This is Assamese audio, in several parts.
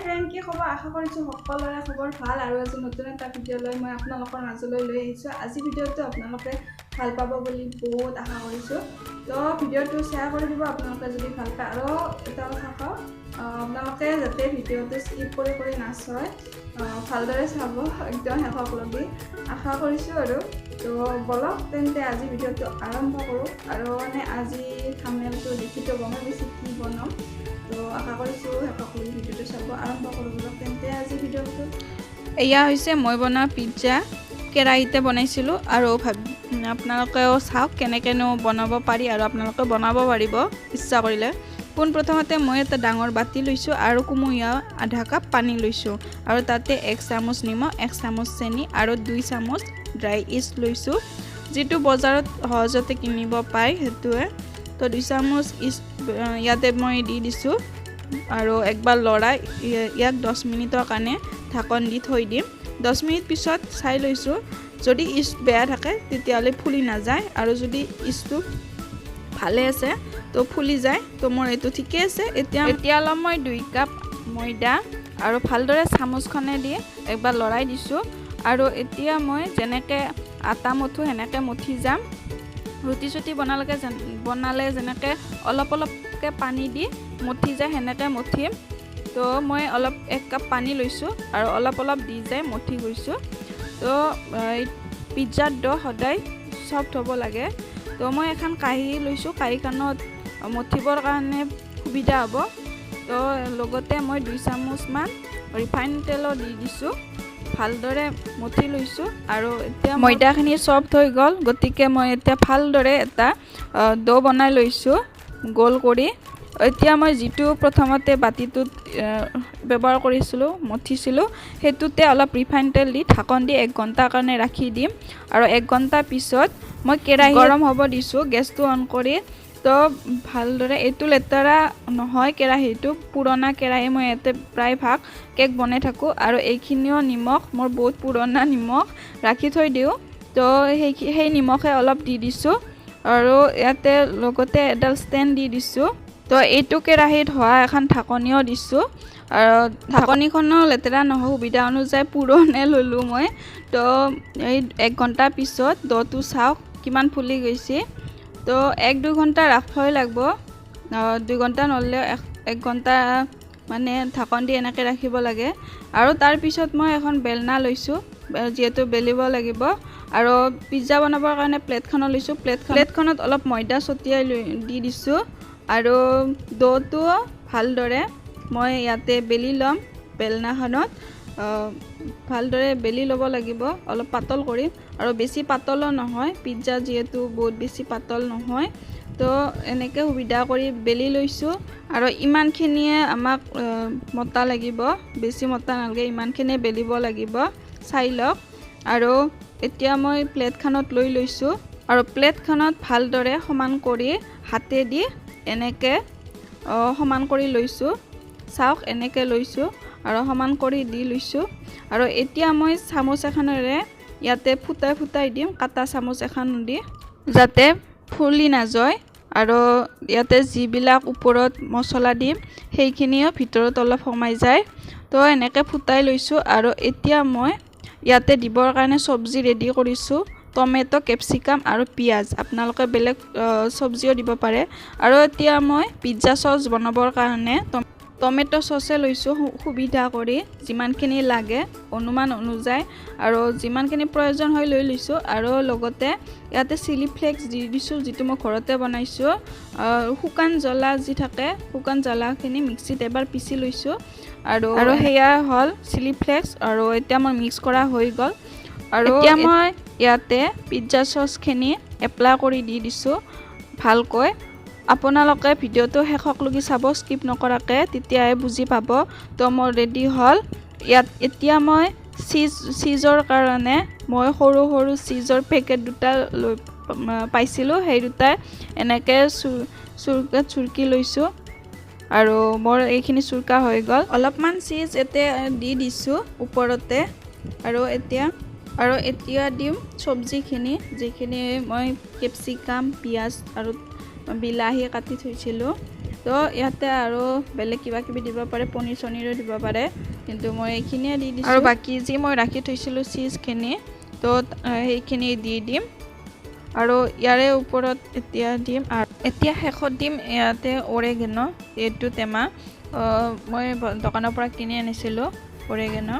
ফ্ৰেণ্ড কি খবৰ আশা কৰিছোঁ সকলোৰে খবৰ ভাল আৰু আজি নতুন এটা ভিডিঅ' লৈ মই আপোনালোকৰ মাজলৈ লৈ আহিছোঁ আজি ভিডিঅ'টো আপোনালোকে ভাল পাব বুলি বহুত আশা কৰিছোঁ তো ভিডিঅ'টো শ্বেয়াৰ কৰি দিব আপোনালোকে যদি ভাল পায় আৰু এটা কথা কওঁ আপোনালোকে যাতে ভিডিঅ'টো স্কিপ কৰি নাচায় ভালদৰে চাব একদম শেষলৈকে আশা কৰিছোঁ আৰু তো বলক তেন্তে আজি ভিডিঅ'টো আৰম্ভ কৰোঁ আৰু মানে আজি থাম্বনেইলটো দেখিতো গমেই বেছি কি বনাম তো আশা কৰিছোঁ শেষলৈকে ভিডিঅ'টো চাব আৰম্ভ কৰোঁ বলক তেন্তে আজি ভিডিঅ'টো এয়া হৈছে মই বনোৱা পিজ্জা কেৰাহীতে বনাইছিলোঁ আৰু আপোনালোকেও চাওক কেনেকৈনো বনাব পাৰি আৰু আপোনালোকে বনাব পাৰিব ইচ্ছা কৰিলে পোনপ্ৰথমতে মই এটা ডাঙৰ বাতি লৈছোঁ আৰু কুমুহিয়া আধা কাপ পানী লৈছোঁ আৰু তাতে 1 চামুচ নিমখ 1 চামুচ চেনি আৰু 2 চামুচ ড্ৰাই ইষ্ট লৈছোঁ যিটো বজাৰত সহজতে কিনিব পায় সেইটোৱে তো 2 চামুচ ইষ্ট ইয়াতে মই দি দিছোঁ আৰু একবাৰ লৰাই ইয়াক 10 মিনিটৰ কাৰণে ঢাকন দি থৈ দিম 10 মিনিট পিছত চাই লৈছোঁ যদি ইষ্ট বেয়া থাকে তেতিয়াহ'লে ফুলি নাযায় আৰু যদি ইষ্টটো ভালে আছে তো ফুলি যায় তো মোৰ এইটো ঠিকে আছে এতিয়া মই 2 কাপ ময়দা আৰু ভালদৰে চামুচখনে দি একবাৰ লৰাই দিছোঁ আৰু এতিয়া মই যেনেকৈ আটা মঠো সেনেকৈ মঠি যাম ৰুটি চুটি বনালে যেনেকৈ অলপকৈ পানী দি মঠি যায় সেনেকৈ মঠিম তো মই 1 কাপ পানী লৈছোঁ আৰু অলপ দি যায় মঠি গৈছোঁ তো পিজ্জাৰ ডো সদায় সফ্ট হ'ব লাগে তো মই এখন কাঁহী লৈছোঁ কাঁহীখনত মঠিবৰ কাৰণে সুবিধা হ'ব তো লগতে মই 2 চামুচমান ৰিফাইন তেলো দি দিছোঁ ভালদৰে মঠি লৈছোঁ আৰু এতিয়া ময়দাখিনি সফ্ট হৈ গ'ল গতিকে মই এতিয়া ভালদৰে এটা ডো বনাই লৈছোঁ গোল কৰি এতিয়া মই যিটো প্ৰথমতে বাতিটোত ব্যৱহাৰ কৰিছিলোঁ মঠিছিলোঁ সেইটোতে অলপ ৰিফাইন তেল দি ঢাকন দি 1 ঘণ্টাৰ কাৰণে ৰাখি দিম আৰু 1 ঘণ্টা পিছত মই কেৰাহী গৰম হ'ব দিছোঁ গেছটো অন কৰি তো ভালদৰে এইটো লেতেৰা নহয় কেৰাহীটো পুৰণা কেৰাহী মই ইয়াতে প্ৰায়ভাগ কেক বনাই থাকোঁ আৰু এইখিনিও নিমখ মোৰ বহুত পুৰণা নিমখ ৰাখি থৈ দিওঁ তো সেই নিমখে অলপ দি দিছোঁ আৰু ইয়াতে লগতে এডাল ষ্টেণ্ড দি দিছোঁ তো এইটো কেৰাহীত হোৱা এখন ঢাকনিও দিছোঁ আৰু ঢাকনিখনো লেতেৰা নহয় সুবিধা অনুযায়ী পুৰণে ল'লোঁ মই তো এই 1 ঘণ্টাৰ পিছত ডোটো চাওক কিমান ফুলি গৈছে তো 1-2 ঘণ্টা ৰাখিবই লাগিব 2 ঘণ্টা নহ'লে 1 ঘণ্টা মানে ঢাকন দি এনেকৈ ৰাখিব লাগে আৰু তাৰপিছত মই এখন বেলনা লৈছোঁ যিহেতু বেলিব লাগিব আৰু পিজ্জা বনাবৰ কাৰণে প্লেটখনো লৈছোঁ প্লেটখনত অলপ ময়দা ছটিয়াই দি দিছোঁ আৰু ডোটো ভালদৰে মই ইয়াতে বেলি ল'ম বেলনাখনত ভালদৰে বেলি ল'ব লাগিব অলপ পাতল কৰি আৰু বেছি পাতলো নহয় পিজ্জা যিহেতু বহুত বেছি পাতল নহয় তো এনেকৈ সুবিধা কৰি বেলি লৈছোঁ আৰু ইমানখিনিয়ে আমাক মতা লাগিব বেছি মতা নালাগে ইমানখিনিয়ে বেলিব লাগিব চাই লওক আৰু এতিয়া মই প্লেটখনত লৈ লৈছোঁ আৰু প্লেটখনত ভালদৰে সমান কৰি হাতেদি এনেকৈ সমান কৰি লৈছোঁ চাওক এনেকৈ লৈছোঁ আৰু সমান কৰি দি লৈছোঁ আৰু এতিয়া মই চামুচ এখনেৰে ইয়াতে ফুটাই দিম কাটা চামুচ এখন দি যাতে ফুলি নাযায় আৰু ইয়াতে যিবিলাক ওপৰত মছলা দিম সেইখিনিও ভিতৰত অলপ সোমাই যায় তো এনেকৈ ফুটাই লৈছোঁ আৰু এতিয়া মই ইয়াতে দিবৰ কাৰণে চব্জি ৰেডি কৰিছোঁ টমেটো কেপচিকাম আৰু পিঁয়াজ আপোনালোকে বেলেগ চব্জিও দিব পাৰে আৰু এতিয়া মই পিজ্জা চচ বনাবৰ কাৰণে টমেটো চচে লৈছোঁ সুবিধা কৰি যিমানখিনি লাগে অনুমান অনুযায়ী আৰু যিমানখিনি প্ৰয়োজন হয় লৈ লৈছোঁ আৰু লগতে ইয়াতে চিলি ফ্লেক্স দি দিছোঁ যিটো মই ঘৰতে বনাইছোঁ শুকান জ্বলা যি থাকে শুকান জ্বলাখিনি মিক্সিত এবাৰ পিচি লৈছোঁ আৰু সেয়া হ'ল চিলি ফ্লেক্স আৰু এতিয়া মই মিক্স কৰা হৈ গ'ল আৰু এতিয়া মই ইয়াতে পিজ্জা চচখিনি এপ্লাই কৰি দি দিছোঁ ভালকৈ আপোনালোকে ভিডিঅ'টো শেষলৈকে চাব স্কিপ নকৰাকৈ তেতিয়াহে বুজি পাব তো মোৰ ৰেডি হ'ল এতিয়া মই চীজৰ কাৰণে মই সৰু চীজৰ পেকেট দুটা লৈ পাইছিলোঁ সেই দুটাই এনেকৈ চুৰকি লৈছোঁ আৰু মোৰ এইখিনি চুৰকা হৈ গ'ল অলপমান চীজ এতিয়া দি দিছোঁ ওপৰতে আৰু এতিয়া দিম চব্জিখিনি যিখিনি মই কেপচিকাম পিঁয়াজ আৰু বিলাহী কাটি থৈছিলোঁ তো ইয়াতে আৰু বেলেগ কিবা কিবি দিব পাৰে, পনীৰ চনীৰো দিব পাৰে, কিন্তু মই এইখিনিয়ে দি দিছোঁ। আৰু বাকী যি মই ৰাখি থৈছিলোঁ চীজখিনি, তো সেইখিনি দি দিম। আৰু ইয়াৰে ওপৰত এতিয়া দিম, আৰু এতিয়া শেষত দিম ইয়াতে অৰেগেনো। এইটো টেমা মই দোকানৰ পৰা কিনি আনিছিলোঁ অৰেগেনো।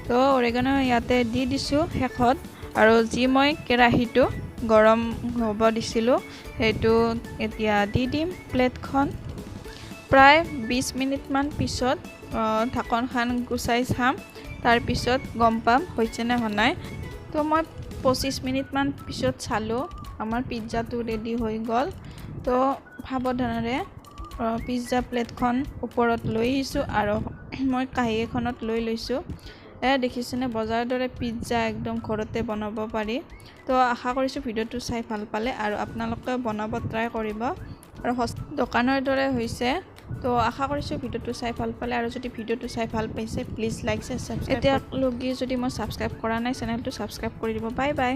তো অৰেগেনো ইয়াতে দি দিছোঁ শেষত। আৰু যি মই কেৰাহীটো গৰম হ'ব দিছিলোঁ সেইটো এতিয়া দি দিম প্লেটখন। প্ৰায় 20 মিনিটমান পিছত ঢাকনখন গুচাই চাম, তাৰপিছত গম পাম হৈছেনে হোৱা নাই। তো মই 25 মিনিটমান পিছত চালোঁ, আমাৰ পিজ্জাটো ৰেডি হৈ গ'ল। তো সাৱধানেৰে পিজ্জা প্লেটখন ওপৰত লৈ আহিছোঁ আৰু মই কাঁহী এখনত লৈ লৈছোঁ। দেখিছেনে বজাৰৰ দৰে পিজ্জা একদম ঘৰতে বনাব পাৰি। তো আশা কৰিছোঁ ভিডিঅ'টো চাই ভাল পালে আৰু আপোনালোকে বনাব ট্ৰাই কৰিব, আৰু দোকানৰ দৰে হৈছে। তো আশা কৰিছোঁ ভিডিঅ'টো চাই ভাল পালে, আৰু যদি ভিডিঅ'টো চাই ভাল পাইছে প্লিজ লাইক, শ্বেয়াৰ, ছাবস্ক্ৰাইব। এতিয়ালৈকে যদি মই ছাবস্ক্ৰাইব কৰা নাই চেনেলটো ছাবস্ক্ৰাইব কৰি দিব। Bye bye.